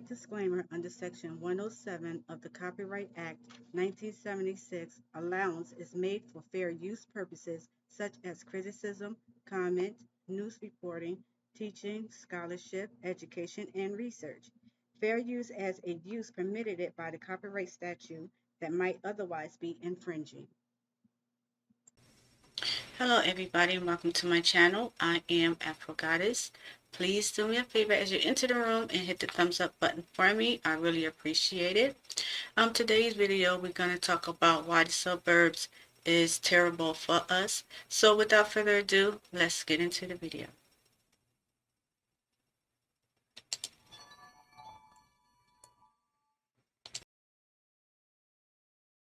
disclaimer under Section 107 of the Copyright Act 1976, allowance is made for fair use purposes such as criticism, comment, news reporting, teaching, scholarship, education, and research. Fair use as a use permitted it by the copyright statute that might otherwise be infringing. Hello everybody and welcome to my channel. I am Afro Goddess. Please do me a favor as you enter the room and hit the thumbs up button for me. I really appreciate it. Today's video we're going to talk about why the suburbs is terrible for us. So without further ado, let's get into the video.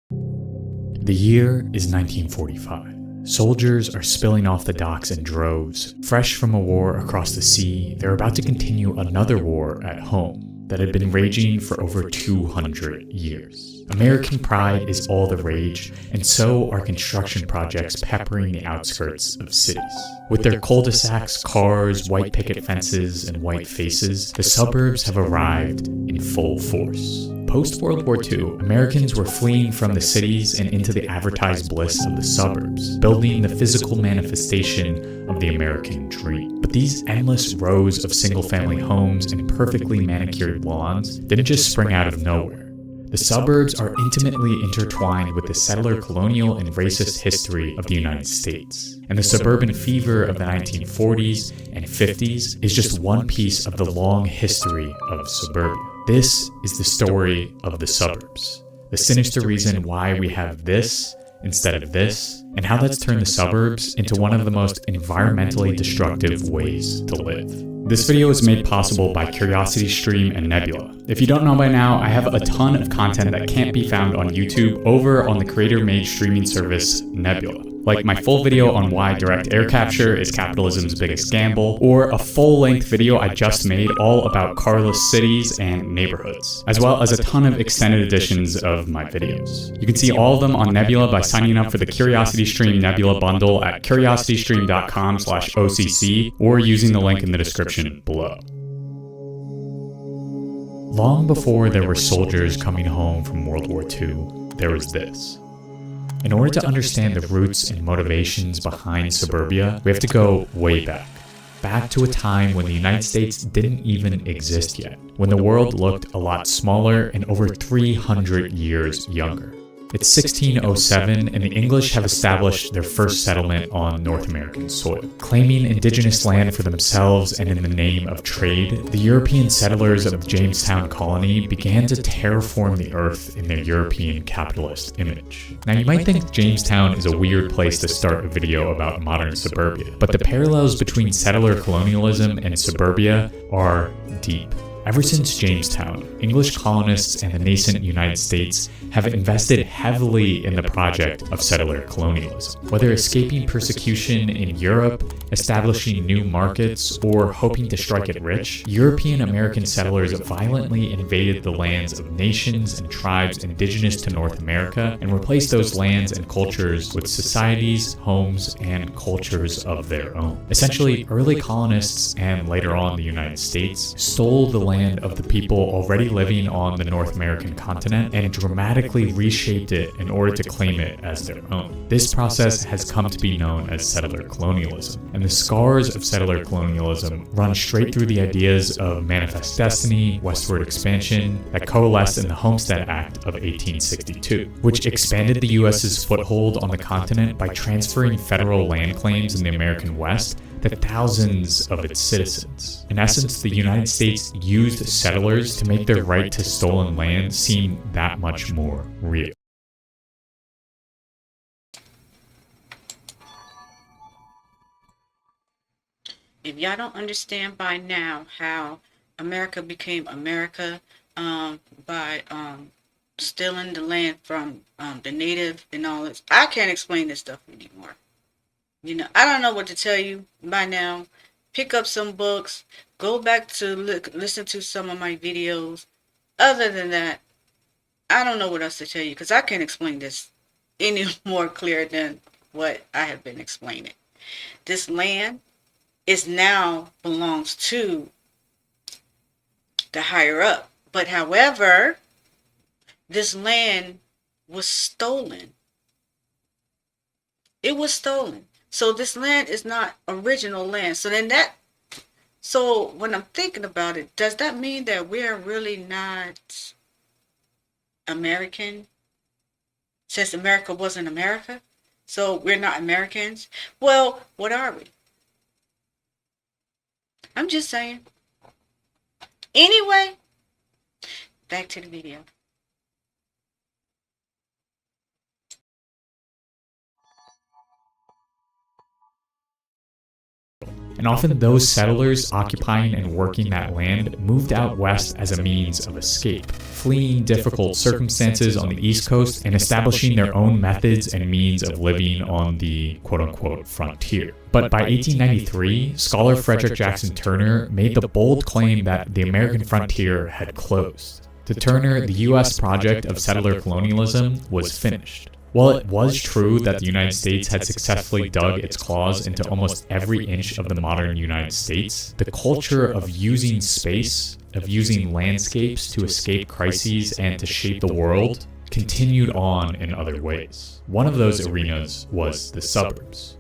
The year is 1945. Soldiers are spilling off the docks in droves. Fresh from a war across the sea, they're about to continue another war at home that had been raging for over 200 years. American pride is all the rage, and so are construction projects peppering the outskirts of cities. With their cul-de-sacs, cars, white picket fences, and white faces, the suburbs have arrived in full force. Post-World War II, Americans were fleeing from the cities and into the advertised bliss of the suburbs, building the physical manifestation of the American dream. But these endless rows of single-family homes and perfectly manicured lawns didn't just spring out of nowhere. The suburbs are intimately intertwined with the settler colonial and racist history of the United States. And the suburban fever of the 1940s and 50s is just one piece of the long history of suburbia. This is the story of the suburbs, the sinister reason why we have this instead of this, and how that's turned the suburbs into one of the most environmentally destructive ways to live. This video is made possible by CuriosityStream and Nebula. If you don't know by now, I have a ton of content that can't be found on YouTube over on the creator-made streaming service Nebula. Like my full video on why direct air capture is capitalism's biggest gamble, or a full-length video I just made all about carless cities and neighborhoods, as well as a ton of extended editions of my videos. You can see all of them on Nebula by signing up for the CuriosityStream Nebula bundle at curiositystream.com/OCC or using the link in the description below. Long before there were soldiers coming home from World War II, there was this. In order to understand the roots and motivations behind suburbia, we have to go way back. Back to a time when the United States didn't even exist yet, when the world looked a lot smaller and over 300 years younger. It's 1607 and the English have established their first settlement on North American soil. Claiming indigenous land for themselves and in the name of trade, the European settlers of the Jamestown colony began to terraform the earth in their European capitalist image. Now you might think Jamestown is a weird place to start a video about modern suburbia, but the parallels between settler colonialism and suburbia are deep. Ever since Jamestown, English colonists and the nascent United States have invested heavily in the project of settler colonialism. Whether escaping persecution in Europe, establishing new markets, or hoping to strike it rich, European American settlers violently invaded the lands of nations and tribes indigenous to North America and replaced those lands and cultures with societies, homes, and cultures of their own. Essentially, early colonists and later on the United States stole the land of the people already living on the North American continent and dramatically reshaped it in order to claim it as their own. This process has come to be known as settler colonialism, and the scars of settler colonialism run straight through the ideas of manifest destiny, westward expansion that coalesced in the Homestead Act of 1862, which expanded the U.S.'s foothold on the continent by transferring federal land claims in the American West to thousands of its citizens. In essence, the United States used settlers to make their right to stolen land seem that much more real. If y'all don't understand by now how America became America by stealing the land from the native and all this, I can't explain this stuff anymore. You know, I don't know what to tell you by now. Pick up some books, go back to listen to some of my videos. Other than that, I don't know what else to tell you because I can't explain this any more clear than what I have been explaining. This land is now belongs to the higher up, But however, this land was stolen. It was stolen. So this land is not original land. So when I'm thinking about it, does that mean that we're really not American? Since America wasn't America? So we're not Americans? Well, what are we? I'm just saying. Anyway, back to the video. And often those settlers occupying and working that land moved out west as a means of escape, fleeing difficult circumstances on the East Coast and establishing their own methods and means of living on the quote-unquote frontier. But by 1893, scholar Frederick Jackson Turner made the bold claim that the American frontier had closed. To Turner, the U.S. project of settler colonialism was finished. While it was true that the United States had successfully dug its claws into almost every inch of the modern United States, the culture of using space, of using landscapes to escape crises and to shape the world, continued on in other ways. One of those arenas was the suburbs.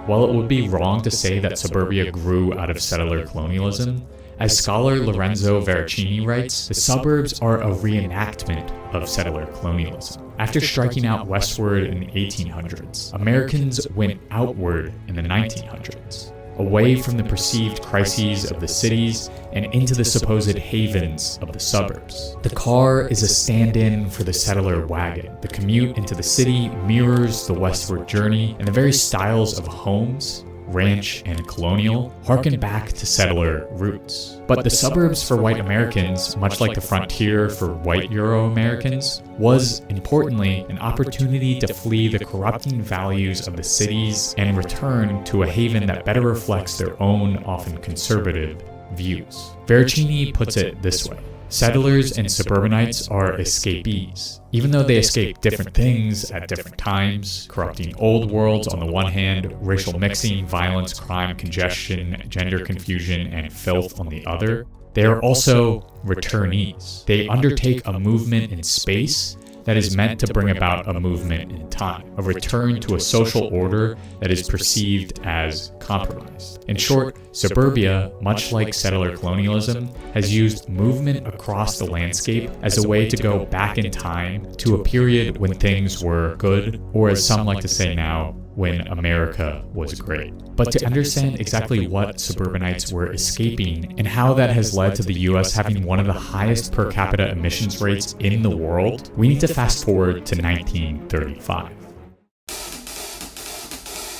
While it would be wrong to say that suburbia grew out of settler colonialism, as scholar Lorenzo Veracini writes, the suburbs are a reenactment of settler colonialism. After striking out westward in the 1800s, Americans went outward in the 1900s, away from the perceived crises of the cities and into the supposed havens of the suburbs. The car is a stand-in for the settler wagon. The commute into the city mirrors the westward journey, and the very styles of homes, ranch, and colonial harken back to settler roots. But the suburbs for white Americans, much like the frontier for white Euro-Americans, was, importantly, an opportunity to flee the corrupting values of the cities and return to a haven that better reflects their own, often conservative, views. Veracini puts it this way: settlers and suburbanites are escapees. Even though they escape different things at different times, corrupting old worlds on the one hand, racial mixing, violence, crime, congestion, gender confusion, and filth on the other, they are also returnees. They undertake a movement in space that is meant to bring about a movement in time, a return to a social order that is perceived as compromised. In short, suburbia, much like settler colonialism, has used movement across the landscape as a way to go back in time to a period when things were good, or as some like to say now, when America was great. But to understand exactly what suburbanites were escaping and how that has led to the US having one of the highest per capita emissions rates in the world, we need to fast forward to 1935.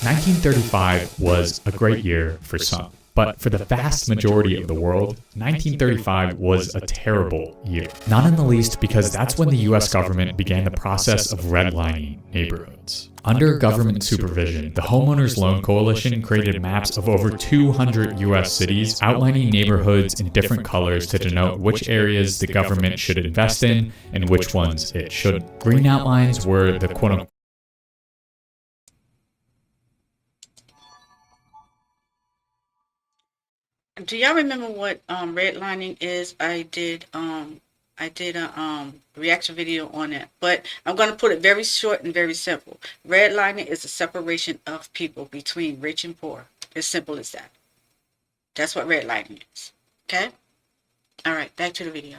1935 was a great year for some. But for the vast majority of the world, 1935 was a terrible year. Not in the least because that's when the US government began the process of redlining neighborhoods. Under government supervision, the Homeowners Loan Coalition created maps of over 200 US cities outlining neighborhoods in different colors to denote which areas the government should invest in and which ones it shouldn't. Green outlines were the quote-unquote Do y'all remember what redlining is? I did a reaction video on it, but I'm going to put it very short and very simple. Redlining is the separation of people between rich and poor. As simple as that. That's what redlining is. Okay? All right, back to the video.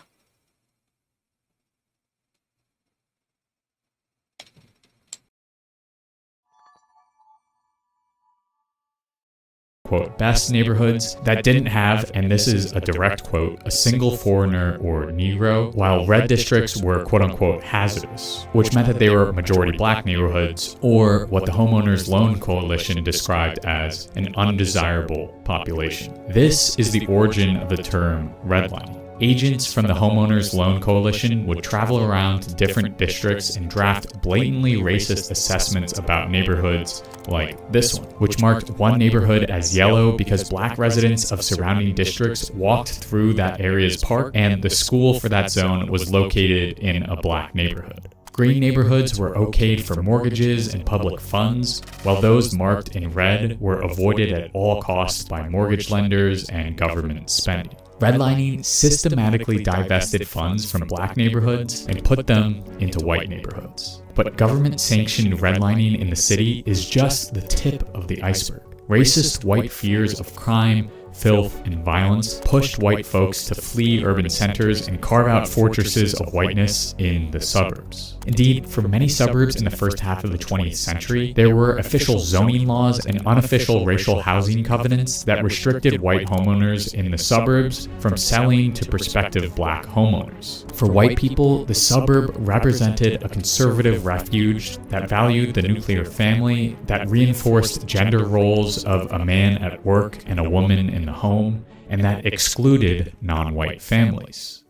quote, best neighborhoods that didn't have, and this is a direct quote, a single foreigner or Negro, while red districts were quote unquote hazardous, which meant that they were majority black neighborhoods, or what the Homeowners Loan Coalition described as an undesirable population. This is the origin of the term redlining. Agents from the Homeowners Loan Coalition would travel around to different districts and draft blatantly racist assessments about neighborhoods like this one, which marked one neighborhood as yellow because black residents of surrounding districts walked through that area's park and the school for that zone was located in a black neighborhood. Green neighborhoods were okayed for mortgages and public funds, while those marked in red were avoided at all costs by mortgage lenders and government spending. Redlining systematically divested funds from black neighborhoods and put them into white neighborhoods. But government-sanctioned redlining in the city is just the tip of the iceberg. Racist white fears of crime, filth, and violence pushed white folks to flee urban centers and carve out fortresses of whiteness in the suburbs. Indeed, for many suburbs in the first half of the 20th century, there were official zoning laws and unofficial racial housing covenants that restricted white homeowners in the suburbs from selling to prospective black homeowners. For white people, the suburb represented a conservative refuge that valued the nuclear family, that reinforced gender roles of a man at work and a woman in the home, and that excluded non-white families.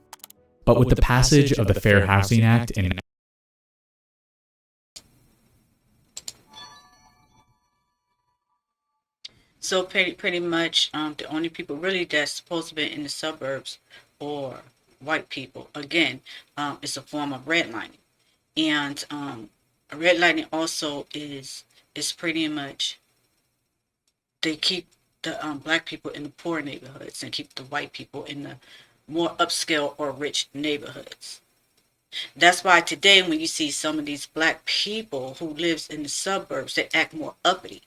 But with the passage of the Fair Housing Act in So pretty much the only people really that's supposed to be in the suburbs or white people. Again, it's a form of redlining. And redlining also is pretty much they keep the black people in the poor neighborhoods and keep the white people in the more upscale or rich neighborhoods. That's why today when you see some of these black people who lives in the suburbs, they act more uppity.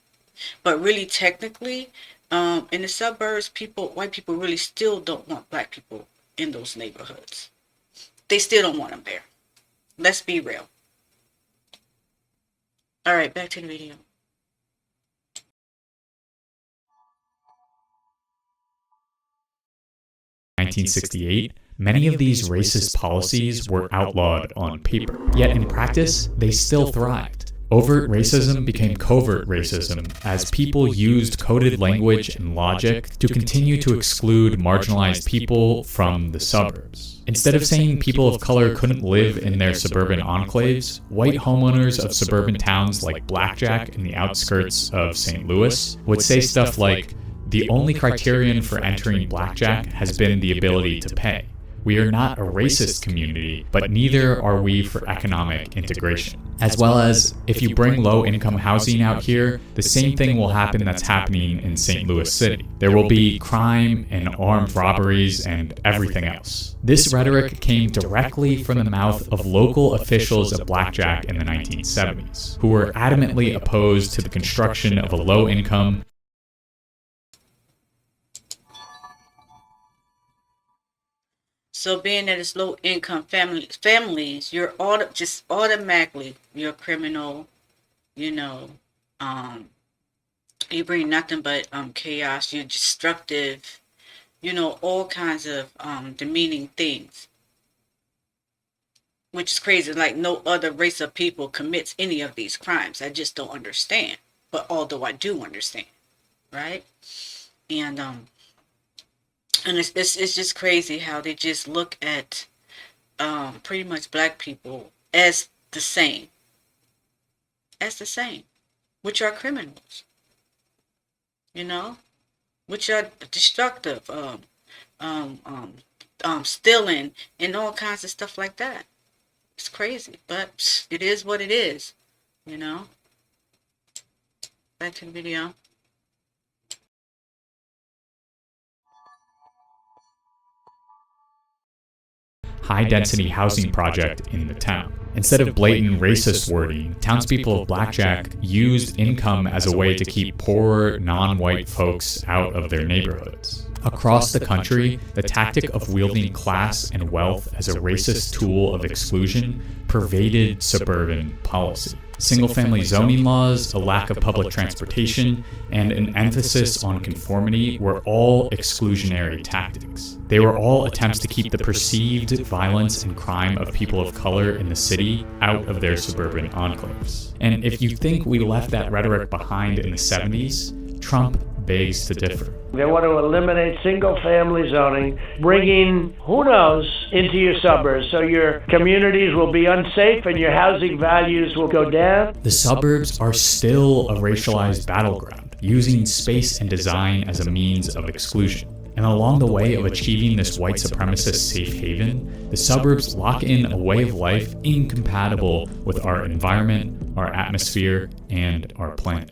But really technically, in the suburbs, white people really still don't want black people in those neighborhoods. They still don't want them there. Let's be real. All right, back to the video. 1968, many of these racist policies were outlawed on paper. Yet in practice, they still thrived. Overt racism became covert racism as people used coded language and logic to continue to exclude marginalized people from the suburbs. Instead of saying people of color couldn't live in their suburban enclaves, white homeowners of suburban towns like Blackjack in the outskirts of St. Louis would say stuff like, "The only criterion for entering Blackjack has been the ability to pay. We are not a racist community, but neither are we for economic integration." As well as, if you bring low-income housing out here, the same thing will happen that's happening in St. Louis City. There will be crime and armed robberies and everything else. This rhetoric came directly from the mouth of local officials of Blackjack in the 1970s, who were adamantly opposed to the construction of a low-income, So being that it's low income families, you're just automatically you're a criminal, you know, you bring nothing but chaos, you're destructive, you know, all kinds of demeaning things. Which is crazy, like no other race of people commits any of these crimes. I just don't understand. But although I do understand, right? And it's just crazy how they just look at pretty much black people as the same, which are criminals, you know, which are destructive, stealing, and all kinds of stuff like that. It's crazy, but it is what it is, you know. Back to the video. high-density housing project in the town. Instead of blatant racist wording, townspeople of Blackjack used income as a way to keep poorer, non-white folks out of their neighborhoods. Across the country, the tactic of wielding class and wealth as a racist tool of exclusion pervaded suburban policy. Single-family zoning laws, a lack of public transportation, and an emphasis on conformity were all exclusionary tactics. They were all attempts to keep the perceived violence and crime of people of color in the city out of their suburban enclaves. And if you think we left that rhetoric behind in the 70s, Trump begs to differ. They want to eliminate single-family zoning, bringing, who knows, into your suburbs, so your communities will be unsafe and your housing values will go down. The suburbs are still a racialized battleground, using space and design as a means of exclusion. And along the way of achieving this white supremacist safe haven, the suburbs lock in a way of life incompatible with our environment, our atmosphere, and our planet.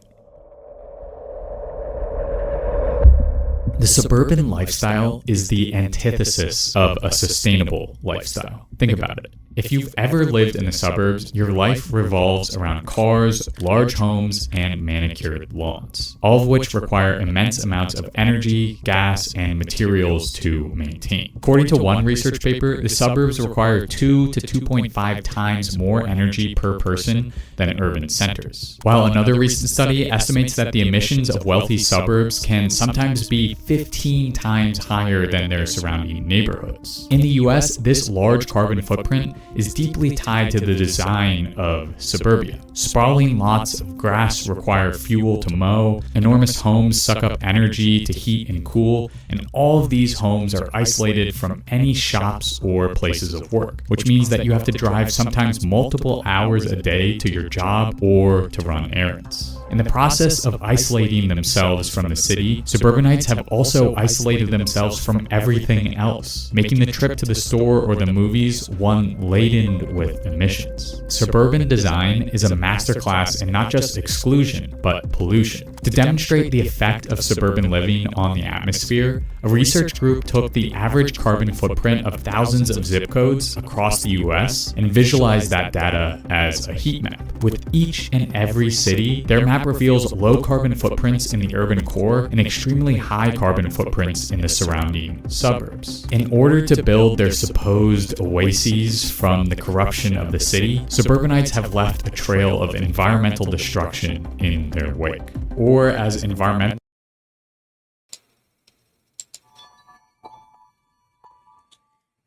The suburban lifestyle is the antithesis of a sustainable lifestyle. Think about it. If you've ever lived in the suburbs, your life revolves around cars, large homes, and manicured lawns, all of which require immense amounts of energy, gas, and materials to maintain. According to one research paper, the suburbs require 2 to 2.5 times more energy per person than urban centers. While another recent study estimates that the emissions of wealthy suburbs can sometimes be 15 times higher than their surrounding neighborhoods. In the US, this large carbon footprint is deeply tied to the design of suburbia. Sprawling lots of grass require fuel to mow, enormous homes suck up energy to heat and cool, and all of these homes are isolated from any shops or places of work, which means that you have to drive sometimes multiple hours a day to your job or to run errands. In the process of isolating themselves from the city, suburbanites have also isolated themselves from everything else, making the trip to the store or the movies one laden with emissions. Suburban design is a masterclass in not just exclusion, but pollution. To demonstrate the effect of suburban living on the atmosphere, a research group took the average carbon footprint of thousands of zip codes across the US and visualized that data as a heat map. With each and every city, their map reveals low carbon footprints in the urban core and extremely high carbon footprints in the surrounding suburbs. In order to build their supposed oases from the corruption of the city, suburbanites have left a trail of environmental destruction in their wake. Or as environmental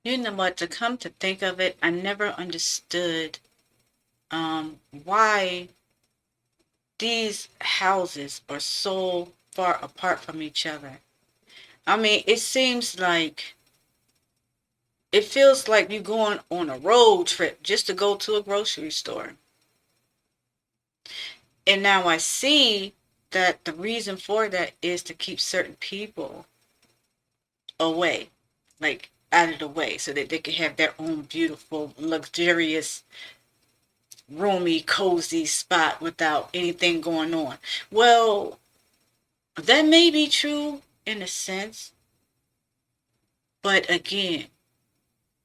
You know what, to come to think of it, I never understood why these houses are so far apart from each other. I mean, it feels like you're going on a road trip just to go to a grocery store. And now I see that the reason for that is to keep certain people away, like out of the way, so that they can have their own beautiful, luxurious, roomy, cozy spot without anything going on. Well, that may be true in a sense, but again,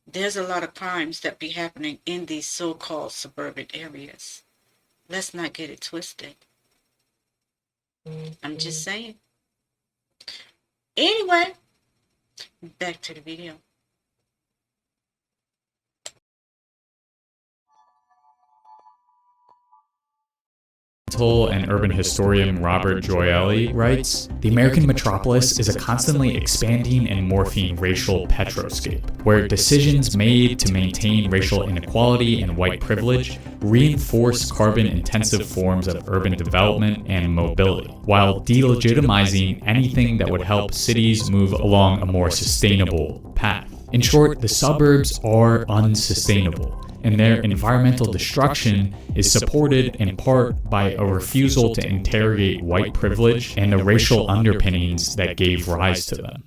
there's a lot of crimes that be happening in these so-called suburban areas. Let's not get it twisted. I'm just saying. Anyway, back to the video. And urban historian Robert Gioeli writes, "The American metropolis is a constantly expanding and morphing racial petroscape, where decisions made to maintain racial inequality and white privilege reinforce carbon-intensive forms of urban development and mobility, while delegitimizing anything that would help cities move along a more sustainable path. In short, the suburbs are unsustainable, and their environmental destruction is supported in part by a refusal to interrogate white privilege and the racial underpinnings that gave rise to them.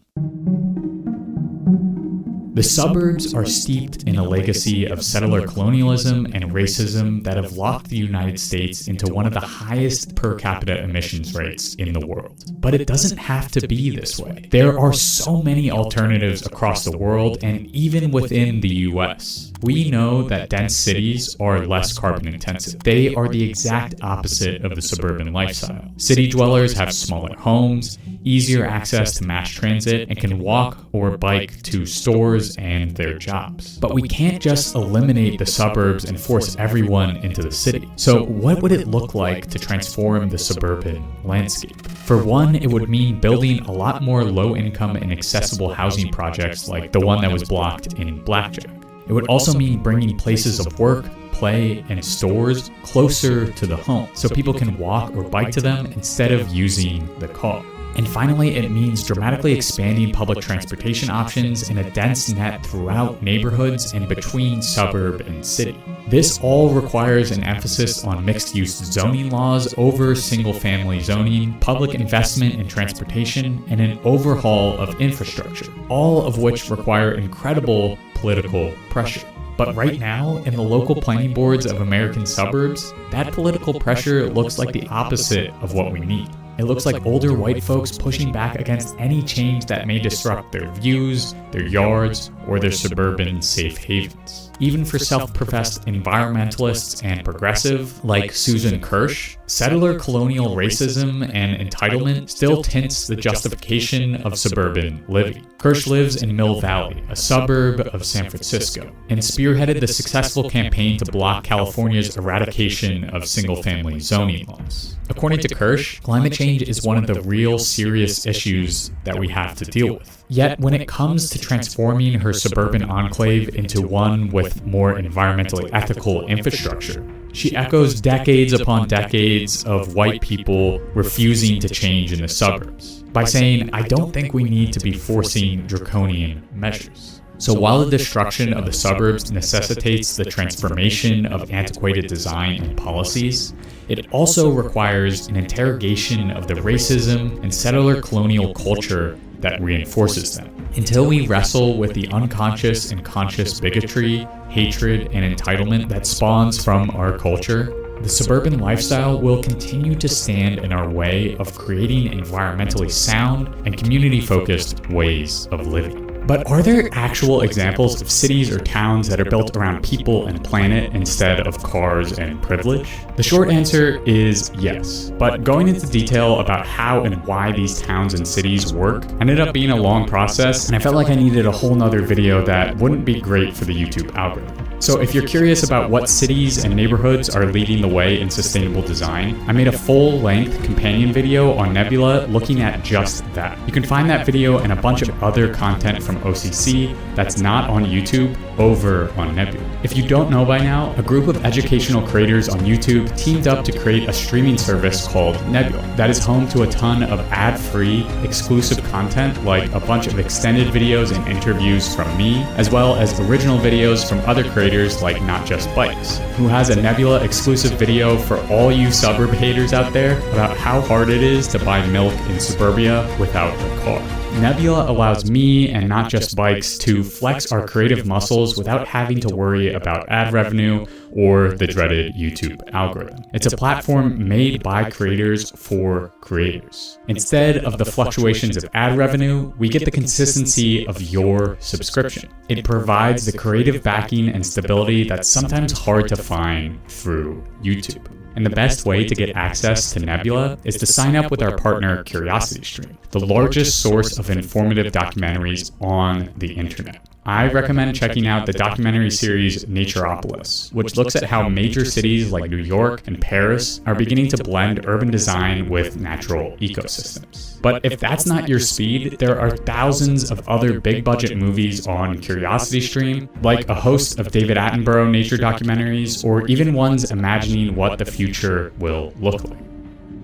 The suburbs are steeped in a legacy of settler colonialism and racism that have locked the United States into one of the highest per capita emissions rates in the world. But it doesn't have to be this way. There are so many alternatives across the world and even within the US. We know that dense cities are less carbon intensive. They are the exact opposite of the suburban lifestyle. City dwellers have smaller homes, easier access to mass transit, and can walk or bike to stores and their jobs. But we can't just eliminate the suburbs and force everyone into the city. So what would it look like to transform the suburban landscape? For one, it would mean building a lot more low-income and accessible housing projects like the one that was blocked in Blackjack. It would also mean bringing places of work, play, and stores closer to the home so people can walk or bike to them instead of using the car. And finally, it means dramatically expanding public transportation options in a dense net throughout neighborhoods and between suburb and city. This all requires an emphasis on mixed-use zoning laws over single-family zoning, public investment in transportation, and an overhaul of infrastructure, all of which require incredible political pressure. But right now, in the local planning boards of American suburbs, that political pressure looks like the opposite of what we need. It looks like older white folks pushing back against any change that may disrupt their views, their yards, or their suburban safe havens. Even for self-professed environmentalists and progressive, like Susan Kirsch, settler colonial racism and entitlement still tints the justification of suburban living. Kirsch lives in Mill Valley, a suburb of San Francisco, and spearheaded the successful campaign to block California's eradication of single-family zoning laws. According to Kirsch, climate change is one of the real serious issues that we have to deal with. Yet, when it comes to transforming her suburban enclave into one with more environmentally ethical infrastructure, she echoes decades upon decades of white people refusing to change in the suburbs by saying, "I don't think we need to be forcing draconian measures." So while the destruction of the suburbs necessitates the transformation of antiquated design and policies, it also requires an interrogation of the racism and settler colonial culture that reinforces them. Until we wrestle with the unconscious and conscious bigotry, hatred, and entitlement that spawns from our culture, the suburban lifestyle will continue to stand in our way of creating environmentally sound and community-focused ways of living. But are there actual examples of cities or towns that are built around people and planet instead of cars and privilege? The short answer is yes, but going into detail about how and why these towns and cities work ended up being a long process, and I felt like I needed a whole nother video that wouldn't be great for the YouTube algorithm. So if you're curious about what cities and neighborhoods are leading the way in sustainable design, I made a full-length companion video on Nebula looking at just that. You can find that video and a bunch of other content from OCC that's not on YouTube over on Nebula. If you don't know by now, a group of educational creators on YouTube teamed up to create a streaming service called Nebula that is home to a ton of ad-free, exclusive content like a bunch of extended videos and interviews from me, as well as original videos from other creators like Not Just Bikes, who has a Nebula exclusive video for all you suburb haters out there about how hard it is to buy milk in suburbia without a car. Nebula allows me and Not Just Bikes to flex our creative muscles without having to worry about ad revenue or the dreaded YouTube algorithm. It's a platform made by creators for creators. Instead of the fluctuations of ad revenue, we get the consistency of your subscription. It provides the creative backing and stability that's sometimes hard to find through YouTube. And the best way to get access to Nebula is to sign up with our partner CuriosityStream, the largest source of informative documentaries on the internet. I recommend checking out the documentary series Naturopolis, which looks at how major cities like New York and Paris are beginning to blend urban design with natural ecosystems. But if that's not your speed, there are thousands of other big-budget movies on CuriosityStream, like a host of David Attenborough nature documentaries, or even ones imagining what the future will look like.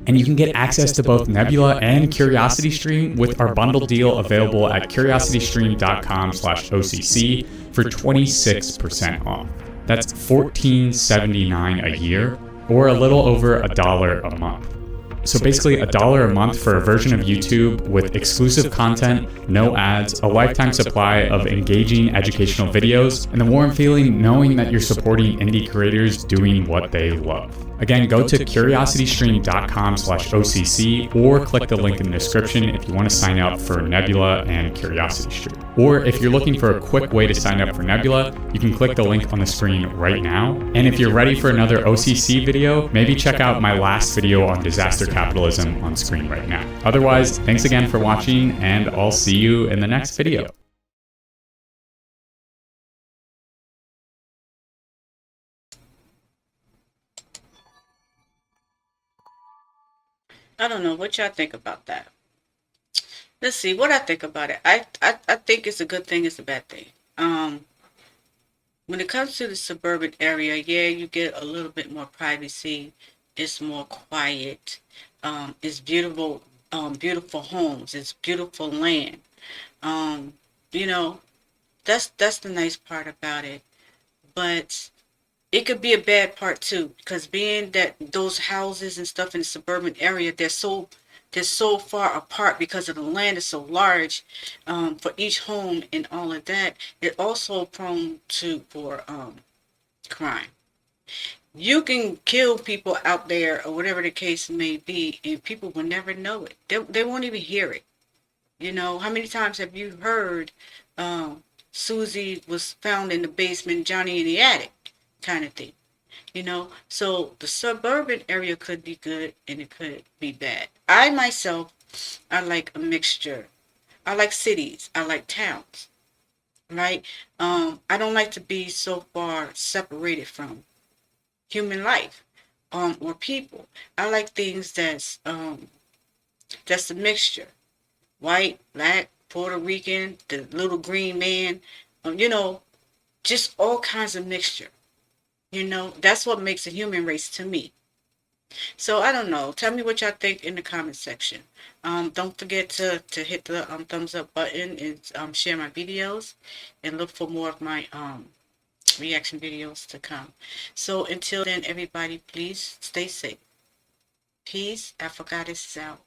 And you can get access to both Nebula and CuriosityStream with our bundle deal available at curiositystream.com/OCC for 26% off. That's $14.79 a year, or a little over $1 a month. So basically $1 a month for a version of YouTube with exclusive content, no ads, a lifetime supply of engaging educational videos, and the warm feeling knowing that you're supporting indie creators doing what they love. Again, go to curiositystream.com/OCC or click the link in the description if you want to sign up for Nebula and CuriosityStream. Or if you're looking for a quick way to sign up for Nebula, you can click the link on the screen right now. And if you're ready for another OCC video, maybe check out my last video on disaster capitalism on screen right now. Otherwise, thanks again for watching, and I'll see you in the next video. I don't know what y'all think about that. Let's see what I think about it. I think it's a good thing. It's a bad thing. When it comes to the suburban area, yeah, you get a little bit more privacy. It's more quiet. It's beautiful, beautiful homes. It's beautiful land. Um, you know, that's the nice part about it. But it could be a bad part too, because being that those houses and stuff in the suburban area, they're so far apart because of the land is so large, for each home and all of that. It also prone to for crime. You can kill people out there or whatever the case may be, and people will never know it. They won't even hear it. How many times have you heard Susie was found in the basement, Johnny in the attic kind of thing? So the suburban area could be good and it could be bad. I myself, I like a mixture. I like cities. I like towns, right? I don't like to be so far separated from human life, or people. I like things that's a mixture. White, black, Puerto Rican, the little green man, just all kinds of mixture. That's what makes a human race to me. So I don't know. Tell me what y'all think in the comment section. Don't forget to hit the thumbs up button and share my videos, and look for more of my reaction videos to come. So until then, everybody, please stay safe. Peace. Afro Goddess is out.